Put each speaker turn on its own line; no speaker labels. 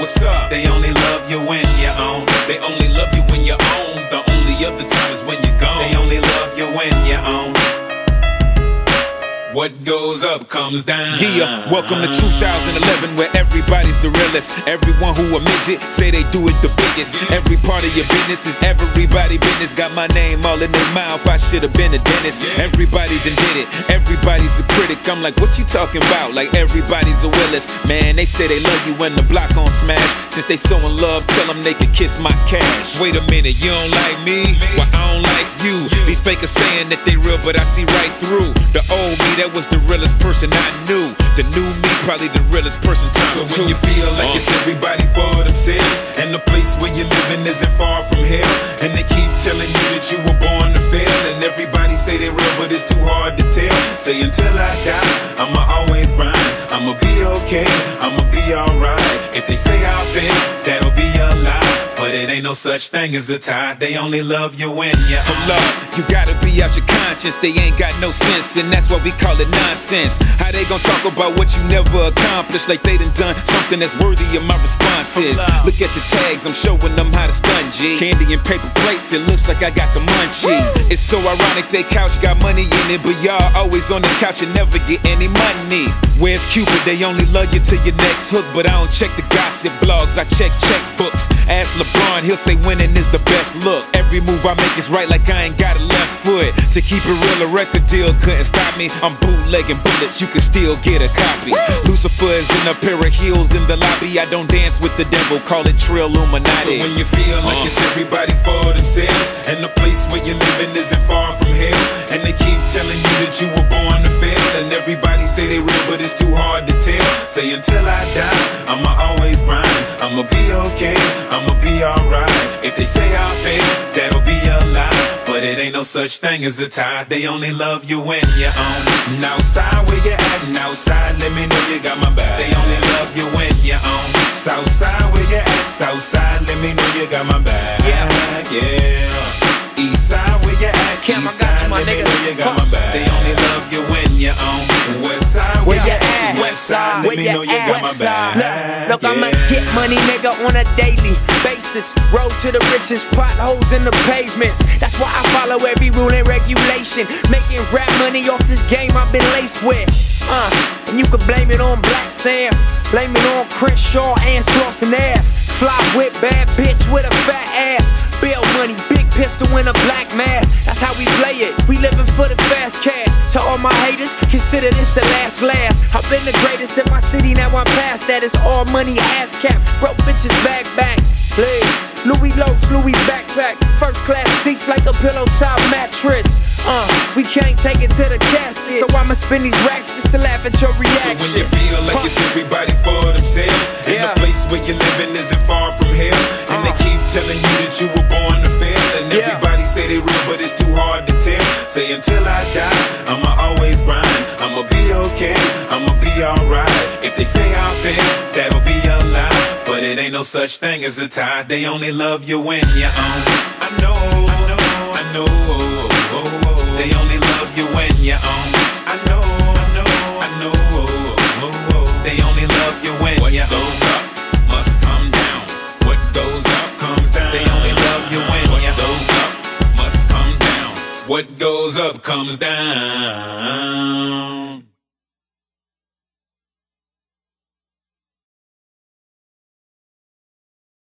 What's up? They only love you when you're on. They only love you when you're on. The only other time is when you're gone. They only love you when you're on. What goes up comes down.
Yeah, welcome to 2011 where everybody's the realest. Everyone who a midget say they do it the biggest. Every part of your business is everybody business. Got my name all in their mouth, I should've been a dentist. Everybody done did it, everybody's a critic. I'm like, what you talking about? Like everybody's a Willis. Man, they say they love you when the block on smash. Since they so in love, tell them they can kiss my cash. Wait a minute, you don't like me? Well, I don't like you. These fakers saying that they real, but I see right through. The old me, that was the realest person I knew. The new me, probably the realest person times
two. So when you feel like it's everybody for themselves, and the place where you're living isn't far from hell, and they keep telling you that you were born to fail, and everybody say they're real, but it's too hard to tell. Say until I die, I'ma always grind. I'ma be okay, I'ma be alright. If they say I'll fail, that'll be a lie. But it ain't no such thing as a tie. They only love you when you're on.
Love, you gotta be out your conscience. They ain't got no sense, and that's why we call it nonsense. How they gon' talk about what you never accomplished, like they done something that's worthy of my responses. Look at the tags, I'm showing them how to stun G. Candy and paper plates, it looks like I got the munchies. It's so ironic they couch got money in it, but y'all always on the couch and never get any money. Where's Cupid? They only love you till your next hook, but I don't check the gossip blogs, I check checkbooks. Ask LeBron, he'll say winning is the best look. Every move I make is right, like I ain't got a left foot. To keep it real, a record deal couldn't stop me. I'm bootlegging bullets, you can still get a copy. Lucifer is in a pair of heels in the lobby. I don't dance with the devil, call it Trill Illuminati.
So when you feel like it's everybody for themselves, and the place where you're living isn't far from hell, and they keep telling you that you were born to fail, and everybody say they real, but it's too hard to tell. Say until I die, I'ma always grind. I'ma be okay, I'ma be alright. If they say I'll fail, that'll be a lie. But it ain't no such thing as a tie. They only love you when you're on. And outside where you at, and outside let me know you got my back. They only love you when you're on. Southside where you at, southside let me know you got my back. Yeah. East side where you at, east side let me know you got my back. They only love you when you're on. West side where you at, west side let me know you got my back.
Look, I'ma get money, nigga, on a daily basis. Road to the riches, potholes in the pavements. That's why I follow every rule and regulation. Making rap money off this game I've been laced with. And you can blame it on Black Sam, blame it on Chris Shaw and Slaughter Ave. Fly with bad bitch with a fat ass. Bill money, big pistol in a black mask. That's how we play it. We living for the fast cash. To all my haters, consider this the last laugh. I've been the greatest in my city, now I'm past that. It's all money, ass cap. Broke bitches back. Please. Louis Locs, Louis backpack. First class seats like a pillow top mattress. We can't take it to the casket, so I'ma spend these racks just to laugh at your reaction.
So when you feel like it's everybody for themselves, and the place where you're living isn't far from hell, and they keep telling you that you were born to fail, and everybody say they real, but it's too hard to tell. Say until I die, I'ma always grind. I'ma be okay, I'ma be alright. If they say I'll fail, that'll be a lie. But it ain't no such thing as a tie. They only love you when you're on. I know. They only love you when you're on. I know. They only love you when you're on. What goes up must come down. What goes up comes down. They only love you when you're on. What goes up must come down. What goes up comes down.